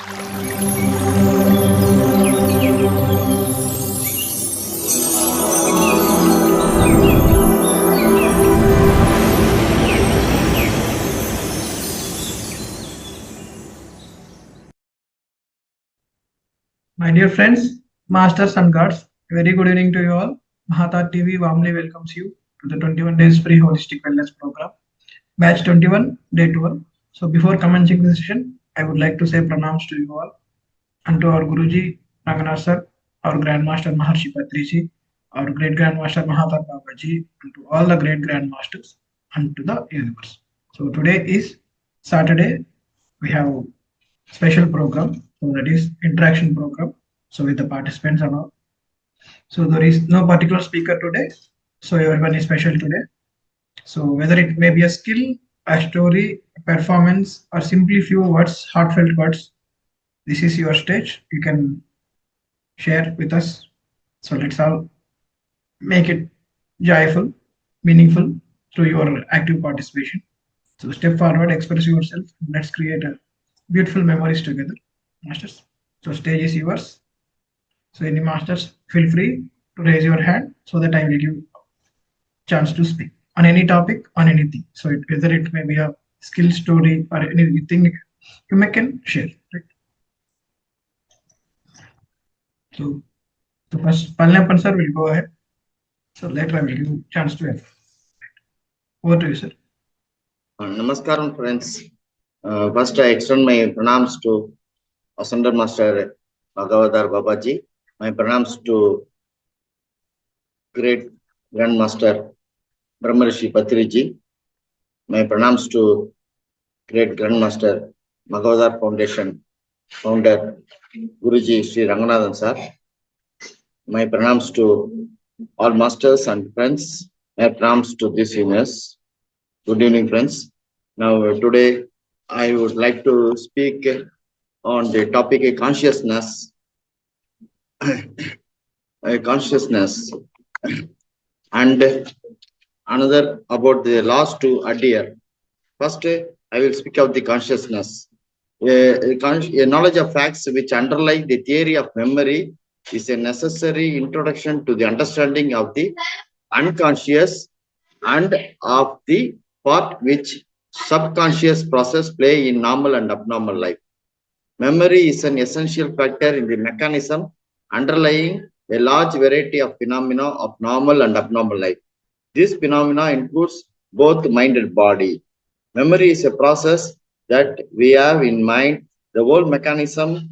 My dear friends, masters and gods, very good evening to you all. Mahavatar TV warmly welcomes you to the 21 days free holistic wellness program, batch 21, day 12. So before commencing the session, I would like to say pranams to you all and to our Guruji Ranganath sir, our Grandmaster Maharshi Patriji, our great Grandmaster Mahavatar Babaji, and to all the great Grandmasters and to the universe. So today is Saturday. We have special program, so that is interaction program. So with the participants and all. So there is no particular speaker today. So everyone is special today. So whether it may be a skill, a story, a performance, or simply few words, heartfelt words, this is your stage. You can share with us. So let's all make it joyful, meaningful through your active participation. So step forward, express yourself. Let's create a beautiful memories together, masters. So stage is yours. So any masters, feel free to raise your hand so that I will give chance to speak on any topic, on anything. So whether it may be a skill story or anything you may can share. Right? So the first Pajaniappan sir will go ahead. So later I will give chance to him. Over to you, sir. Namaskaram, friends. First, I extend my pranams to Ascended Master Mahavatar Babaji. My pranams to great Grandmaster Brahmarishi Patriji. My pranams to great Grandmaster Mahavatar Foundation founder Guruji Sri Ranganathan sir. My pranams to all masters and friends. My pranams to this universe. Good evening, friends. Now, today I would like to speak on the topic consciousness. Consciousness. And another about the last two adhere. First, I will speak of the consciousness. A knowledge of facts which underlie the theory of memory is a necessary introduction to the understanding of the unconscious and of the part which subconscious process play in normal and abnormal life. Memory is an essential factor in the mechanism underlying a large variety of phenomena of normal and abnormal life. This phenomena includes both mind and body. Memory is a process that we have in mind, the whole mechanism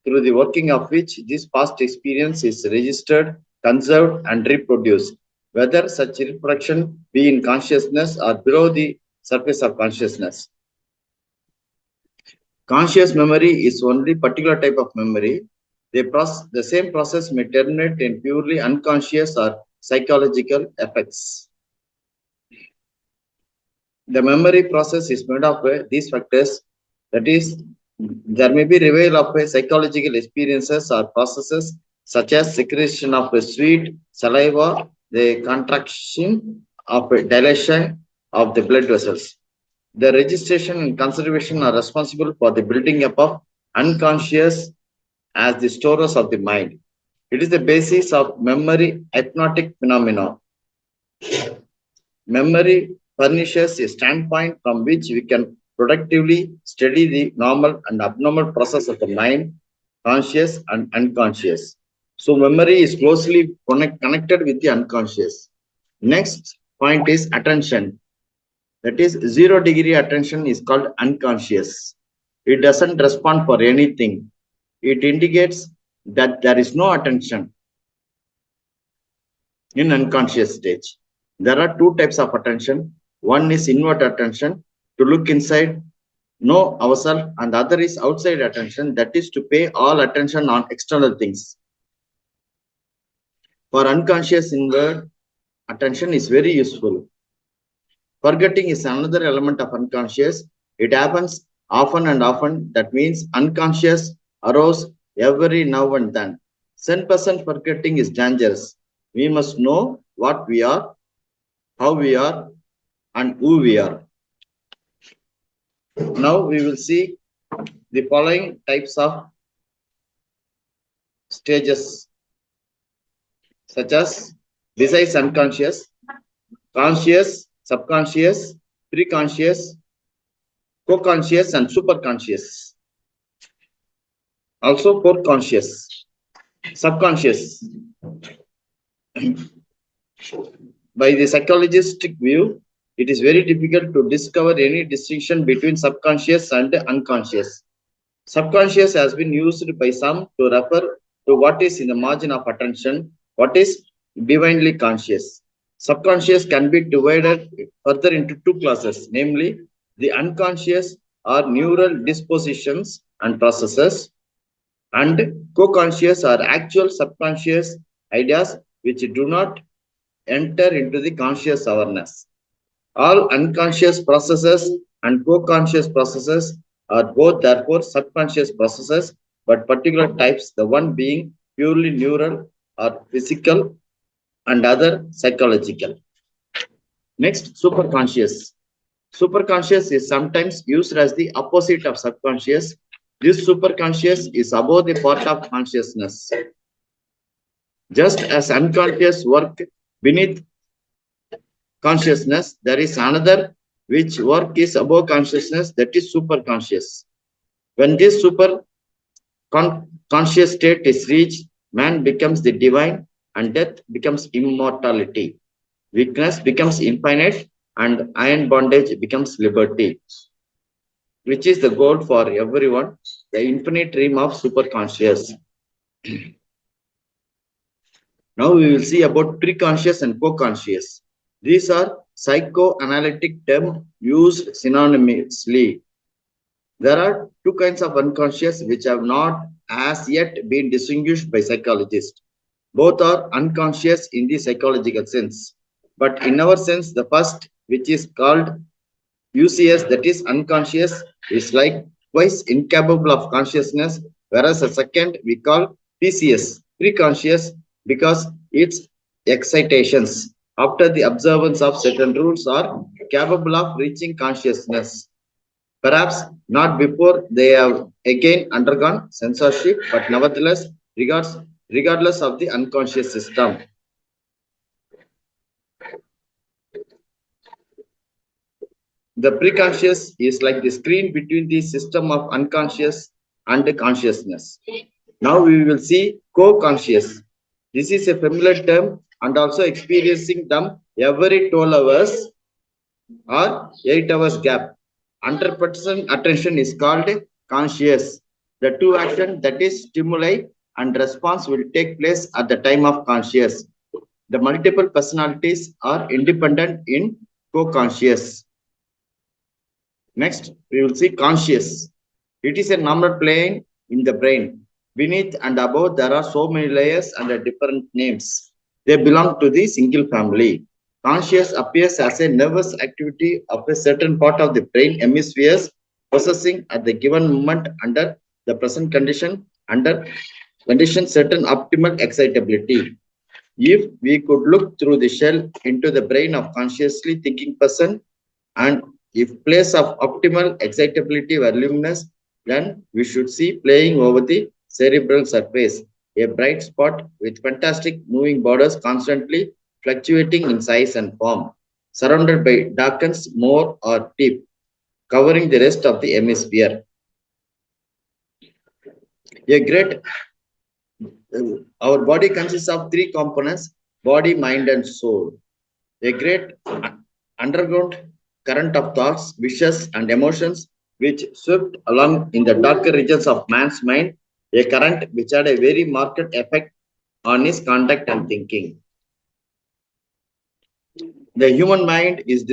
through the working of which this past experience is registered, conserved, and reproduced, whether such reproduction be in consciousness or below the surface of consciousness. Conscious memory is only particular type of memory. The same process may terminate in purely unconscious or psychological effects. The memory process is made of these factors, that is, there may be reveal of psychological experiences or processes such as secretion of sweet saliva, the contraction of dilation of the blood vessels. The registration and conservation are responsible for the building up of unconscious as the storers of the mind. It is the basis of memory hypnotic phenomena. Memory furnishes a standpoint from which we can productively study the normal and abnormal process of the mind, conscious and unconscious. So memory is closely connected with the unconscious. Next point is attention. That is 0-degree attention is called unconscious. It doesn't respond for anything. It indicates that there is no attention in unconscious stage. There are two types of attention. One is inward attention, to look inside, know ourselves, and the other is outside attention, that is to pay all attention on external things. For unconscious inward attention is very useful. Forgetting is another element of unconscious. It happens often and often. That means unconscious arouse every now and then. 10% forgetting is dangerous. We must know what we are, how we are, and who we are. Now we will see the following types of stages, such as besides unconscious, conscious, subconscious, preconscious, co-conscious, and superconscious. Also, foreconscious, subconscious. By the psychologistic view, it is very difficult to discover any distinction between subconscious and unconscious. Subconscious has been used by some to refer to what is in the margin of attention, what is divinely conscious. Subconscious can be divided further into two classes, namely the unconscious or neural dispositions and processes, and co-conscious or actual subconscious ideas which do not enter into the conscious awareness. All unconscious processes and co-conscious processes are both therefore subconscious processes, but particular types, the one being purely neural or physical and other psychological. Next, superconscious. Superconscious is sometimes used as the opposite of subconscious. This superconscious is above the part of consciousness. Just as unconscious work beneath consciousness, there is another which work is above consciousness, that is superconscious. When this conscious state is reached, man becomes the divine and death becomes immortality. Weakness becomes infinite and iron bondage becomes liberty, which is the goal for everyone, the infinite dream of superconscious. Now we will see about preconscious and co-conscious. These are psychoanalytic terms used synonymously. There are two kinds of unconscious which have not as yet been distinguished by psychologists. Both are unconscious in the psychological sense. But in our sense, the first, which is called UCS, that is unconscious, is likewise incapable of consciousness, whereas the second we call PCS, preconscious, because its excitations after the observance of certain rules are capable of reaching consciousness. Perhaps not before they have again undergone censorship, but nevertheless, regardless of the unconscious system. The preconscious is like the screen between the system of unconscious and the consciousness. Now we will see co-conscious. This is a familiar term and also experiencing them every 12 hours or 8 hours gap. 100% attention is called conscious. The two action, that is stimuli and response, will take place at the time of conscious. The multiple personalities are independent in co-conscious. Next, we will see conscious. It is a number plane in the brain. Beneath and above, there are so many layers under different names. They belong to the single family. Conscious appears as a nervous activity of a certain part of the brain hemispheres possessing at the given moment under the present condition, under condition certain optimal excitability. If we could look through the shell into the brain of consciously thinking person, and if place of optimal excitability were luminous, then we should see playing over the cerebral surface a bright spot with fantastic moving borders constantly fluctuating in size and form, surrounded by darkens more or deep, covering the rest of the hemisphere. A great Our body consists of three components: body, mind, and soul. A great underground current of thoughts, wishes, and emotions which swept along in the darker regions of man's mind, a current which had a very marked effect on his conduct and thinking. The human mind is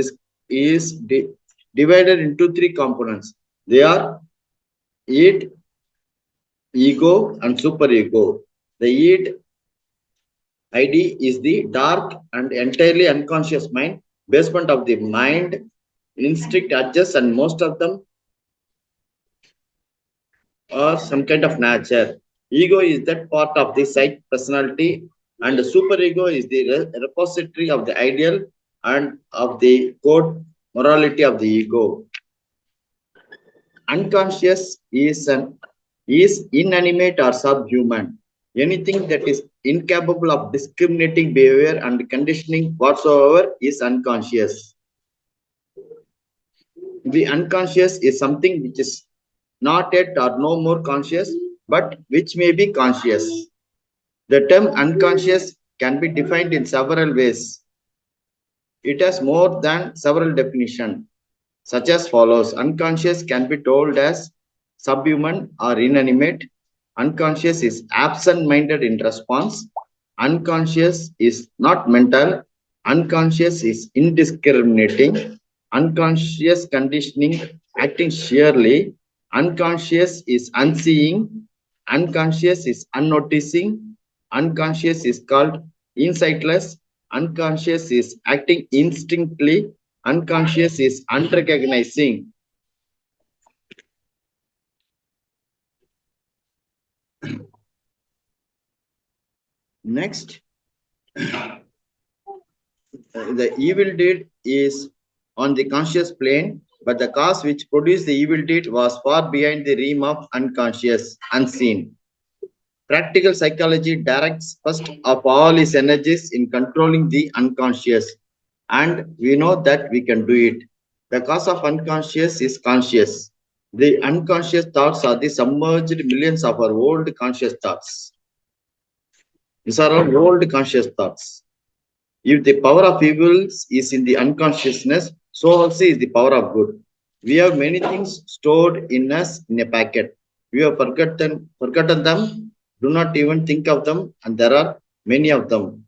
divided into three components. They are id, ego, and superego. The id is the dark and entirely unconscious mind, basement of the mind, instinct adjusts, and most of them are some kind of nature. Ego is that part of the psych personality, and the superego is the repository of the ideal and of the code morality of the ego. Unconscious is inanimate or subhuman. Anything that is incapable of discriminating behavior and conditioning whatsoever is unconscious. The unconscious is something which is not yet or no more conscious, but which may be conscious. The term unconscious can be defined in several ways. It has more than several definitions, such as follows. Unconscious can be told as subhuman or inanimate. Unconscious is absent-minded in response. Unconscious is not mental. Unconscious is indiscriminating. Unconscious conditioning acting sheerly. Unconscious is unseeing. Unconscious is unnoticing. Unconscious is called insightless. Unconscious is acting instinctively. Unconscious is unrecognizing. Next, the evil deed is on the conscious plane, but the cause which produced the evil deed was far behind the realm of unconscious, unseen. Practical psychology directs first of all its energies in controlling the unconscious, and we know that we can do it. The cause of unconscious is conscious. The unconscious thoughts are the submerged millions of our old conscious thoughts. These are our old conscious thoughts. If the power of evil is in the unconsciousness, so also is the power of good. We have many things stored in us in a packet. We have forgotten them, do not even think of them, and there are many of them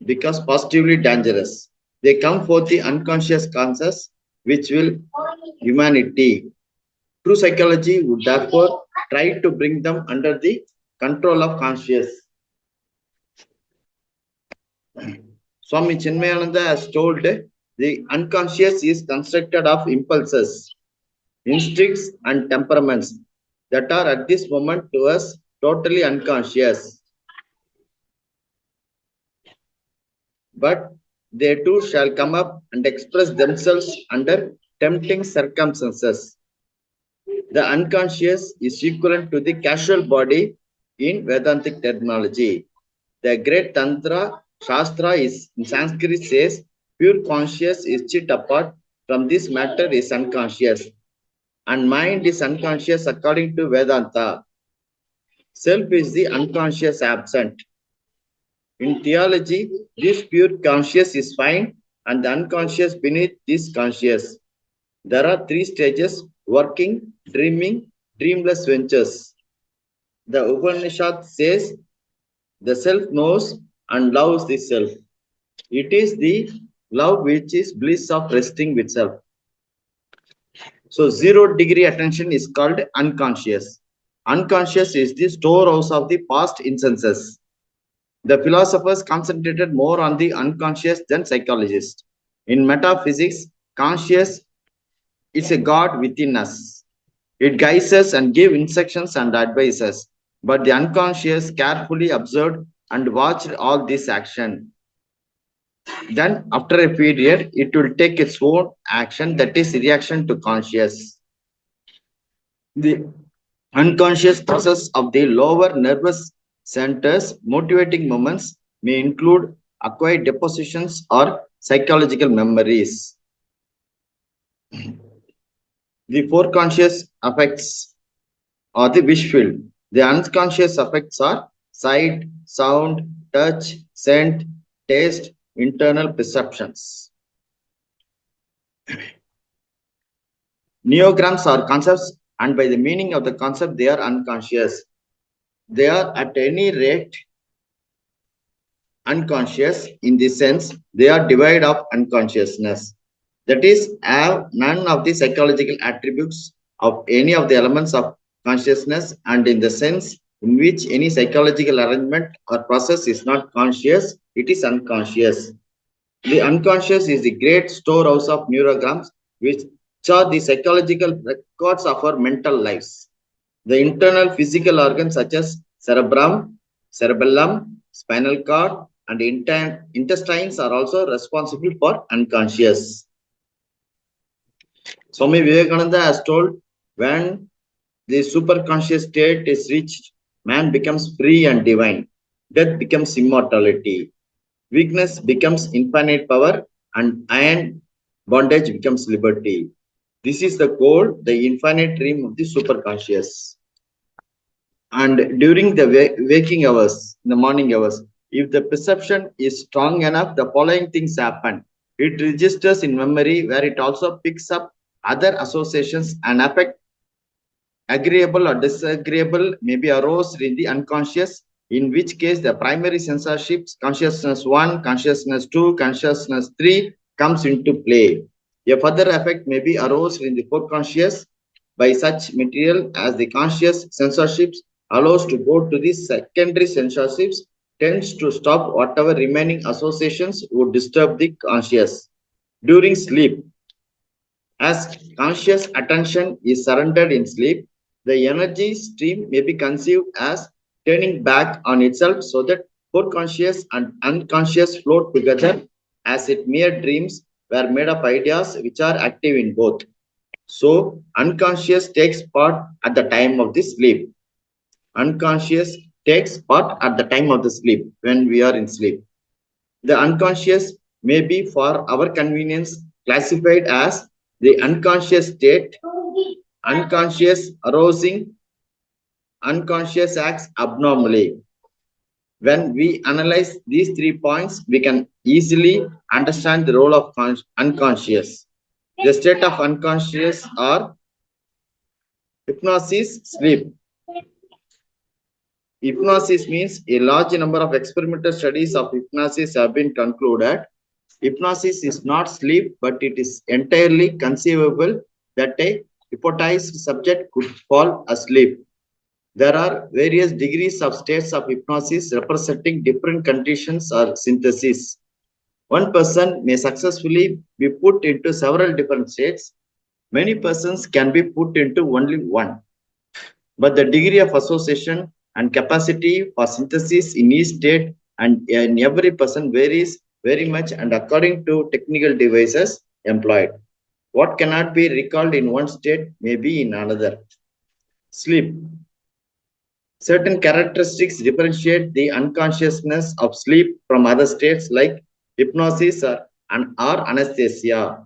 because positively dangerous. They come for the unconscious conscious, which will humanity. True psychology would therefore try to bring them under the control of conscious. Swami Chinmayananda has told the unconscious is constructed of impulses, instincts, and temperaments that are at this moment to us totally unconscious. But they too shall come up and express themselves under tempting circumstances. The unconscious is equivalent to the casual body in Vedantic terminology. The great Tantra Shastra is in Sanskrit says pure conscious is chit apart from this matter is unconscious, and mind is unconscious according to Vedanta. Self is the unconscious absent. In theology, this pure conscious is fine, and the unconscious beneath this conscious. There are three stages: working, dreaming, dreamless ventures. The Upanishad says the self knows and loves the self. It is the love which is bliss of resting with self. So 0 degree attention is called unconscious. Unconscious is the storehouse of the past instances. The philosophers concentrated more on the unconscious than psychologists. In metaphysics, conscious is a God within us. It guides us and gives instructions and advices. But the unconscious carefully observed and watched all this action. Then, after a period, it will take its own action, that is, reaction to conscious. The unconscious process of the lower nervous centers, motivating moments may include acquired depositions or psychological memories. The foreconscious affects or the wish field. The unconscious effects are sight, sound, touch, scent, taste, internal perceptions. Neograms are concepts, and by the meaning of the concept, they are unconscious. They are at any rate unconscious in the sense they are devoid of unconsciousness. That is, have none of the psychological attributes of any of the elements of consciousness, and in the sense in which any psychological arrangement or process is not conscious, it is unconscious. The unconscious is the great storehouse of neurograms, which are the psychological records of our mental lives. The internal physical organs such as cerebrum, cerebellum, spinal cord, and intestines are also responsible for unconscious. Swami Vivekananda has told When the superconscious state is reached, man becomes free and divine. Death becomes immortality. Weakness becomes infinite power, and iron bondage becomes liberty. This is the goal, the infinite dream of the superconscious. And during the waking hours, in the morning hours, if the perception is strong enough, the following things happen. It registers in memory where it also picks up other associations and affect agreeable or disagreeable maybe arose in the unconscious, in which case the primary censorships, consciousness 1, consciousness 2, consciousness 3 comes into play. A further effect may be arose in the foreconscious by such material as the conscious censorships allows to go to the secondary censorships tends to stop whatever remaining associations would disturb the conscious. During sleep, as conscious attention is surrendered in sleep, the energy stream may be conceived as turning back on itself so that both conscious and unconscious float together as if mere dreams were made of ideas which are active in both. So, unconscious takes part at the time of the sleep. Unconscious takes part at the time of the sleep when we are in sleep. The unconscious may be, for our convenience, classified as the unconscious state, unconscious arousing, unconscious acts abnormally. When we analyze these 3 points, we can easily understand the role of unconscious. The state of unconscious are hypnosis, sleep. Hypnosis means a large number of experimental studies of hypnosis have been concluded. Hypnosis is not sleep, but it is entirely conceivable that a hypnotized subject could fall asleep. There are various degrees of states of hypnosis representing different conditions or synthesis. One person may successfully be put into several different states. Many persons can be put into only one. But the degree of association and capacity for synthesis in each state and in every person varies very much and according to technical devices employed. What cannot be recalled in one state may be in another. Sleep. Certain characteristics differentiate the unconsciousness of sleep from other states like hypnosis or anesthesia.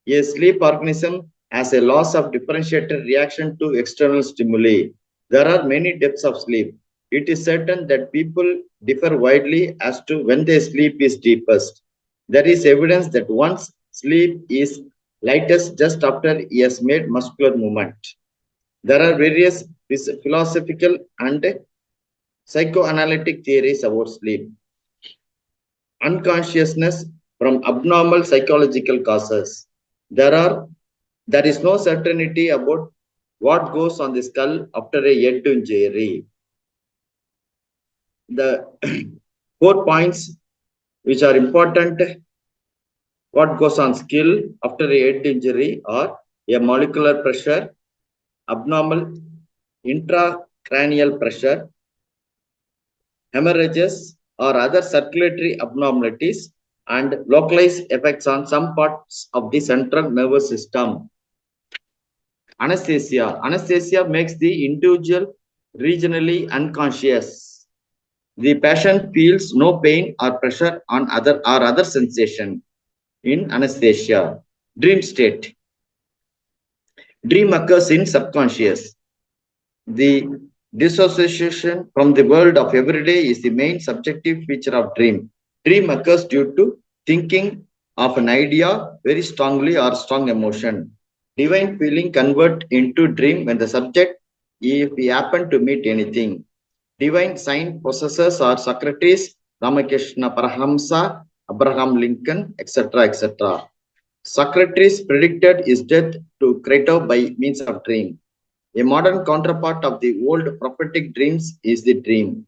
A sleep organism has a loss of differentiated reaction to external stimuli. There are many depths of sleep. It is certain that people differ widely as to when their sleep is deepest. There is evidence that one's sleep is lightest just after he has made muscular movement. There are various philosophical and psychoanalytic theories about sleep. Unconsciousness from abnormal psychological causes. There is no certainty about what goes on the skull after a head injury. The 4 points which are important, what goes on skull after a head injury are a molecular pressure, abnormal intracranial pressure, hemorrhages or other circulatory abnormalities, and localized effects on some parts of the central nervous system. Anesthesia. Anesthesia makes the individual regionally unconscious. The patient feels no pain or pressure on other sensation in anesthesia. Dream state. Dream occurs in subconscious. The dissociation from the world of everyday is the main subjective feature of dream. Dream occurs due to thinking of an idea very strongly or strong emotion. Divine feeling convert into dream when the subject, if he happen to meet anything. Divine sign possessors are Socrates, Ramakrishna Parahamsa, Abraham Lincoln, etc. etc. Socrates predicted his death to Crito by means of dream. A modern counterpart of the old prophetic dreams is the dream.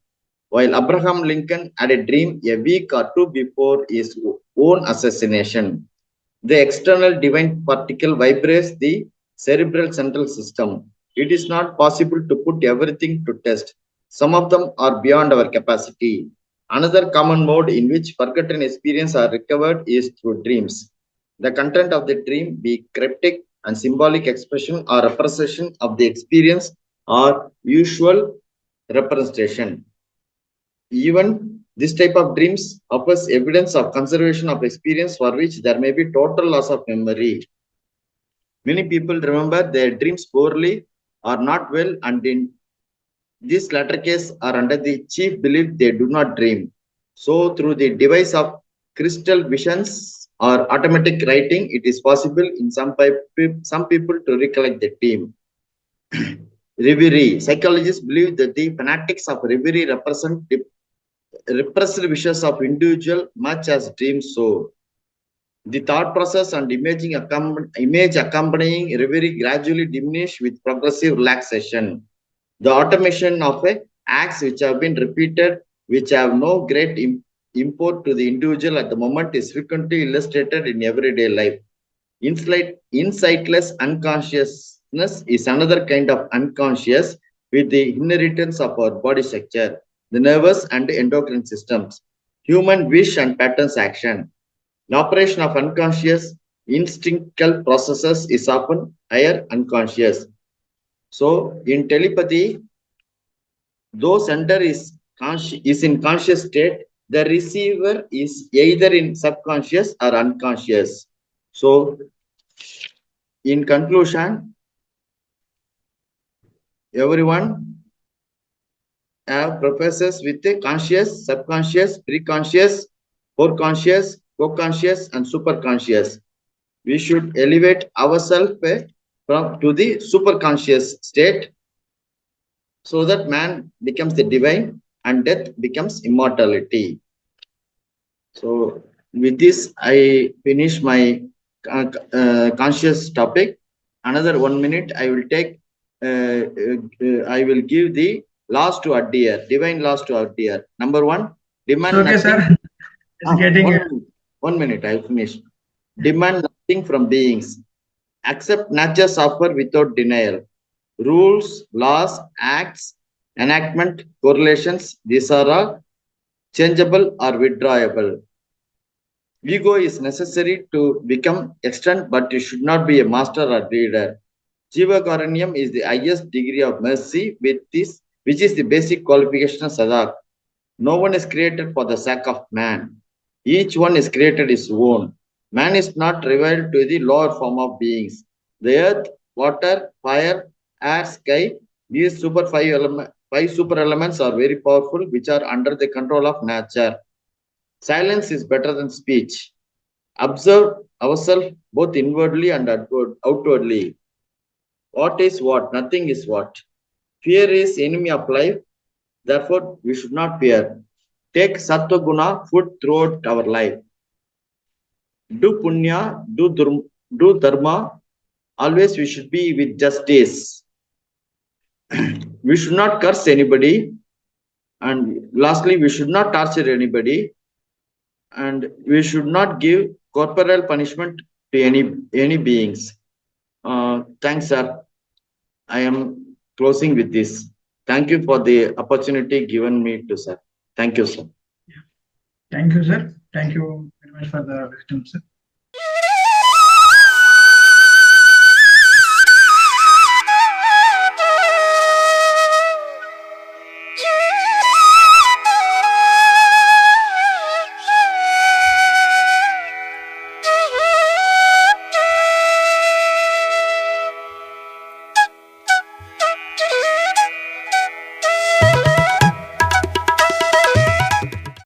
While Abraham Lincoln had a dream a week or two before his own assassination, the external divine particle vibrates the cerebral central system. It is not possible to put everything to test. Some of them are beyond our capacity. Another common mode in which forgotten experiences are recovered is through dreams. The content of the dream be cryptic and symbolic expression or representation of the experience or usual representation. Even this type of dreams offers evidence of conservation of experience for which there may be total loss of memory. Many people remember their dreams poorly or not well, and in this latter case are under the chief belief they do not dream. So, through the device of crystal visions or automatic writing, it is possible in some people to recollect the dream. Reverie. Psychologists believe that the fanatics of reverie represent repressed wishes of individual much as dreams so. The thought process and image accompanying reverie gradually diminish with progressive relaxation. The automation of acts which have been repeated, which have no great import to the individual at the moment, is frequently illustrated in everyday life. Insightless unconsciousness is another kind of unconscious with the inheritance of our body structure, the nervous and endocrine systems, human wish and patterns action. The operation of unconscious instinctual processes is often higher unconscious. So, in telepathy, though sender is in conscious state, the receiver is either in subconscious or unconscious. So, in conclusion, everyone have professors with a conscious, subconscious, preconscious, foreconscious, co-conscious, and superconscious. We should elevate ourselves to the superconscious state so that man becomes the divine and death becomes immortality. So, with this, I finish my conscious topic. Another 1 minute, I will take. I will give the laws to adhere, divine laws to adhere. Number one, demand Okay, nothing. sir. It's getting 1 minute, I finish. Demand nothing from beings. Accept nature's offer without denial. Rules, laws, acts, enactment, correlations, these are all changeable or withdrawable. Ego is necessary to become extant, but it should not be a master or leader. Jiva Karanyam is the highest degree of mercy, with this, which is the basic qualification of Sadak. No one is created for the sake of man. Each one is created his own. Man is not revealed to the lower form of beings. The earth, water, fire, air, sky, these five super elements are very powerful, which are under the control of nature. Silence is better than speech. Observe ourselves both inwardly and outwardly. What is what? Nothing is what. Fear is enemy of life. Therefore, we should not fear. Take Sattva Guna food throughout our life. Do Punya, do Dharma. Always we should be with justice. We should not curse anybody. And lastly, we should not torture anybody. And we should not give corporal punishment to any beings. Thanks, sir. I am closing with this. Thank you for the opportunity given me to, sir. Thank you, sir. Thank you, sir. Thank you very much for the wisdom, sir.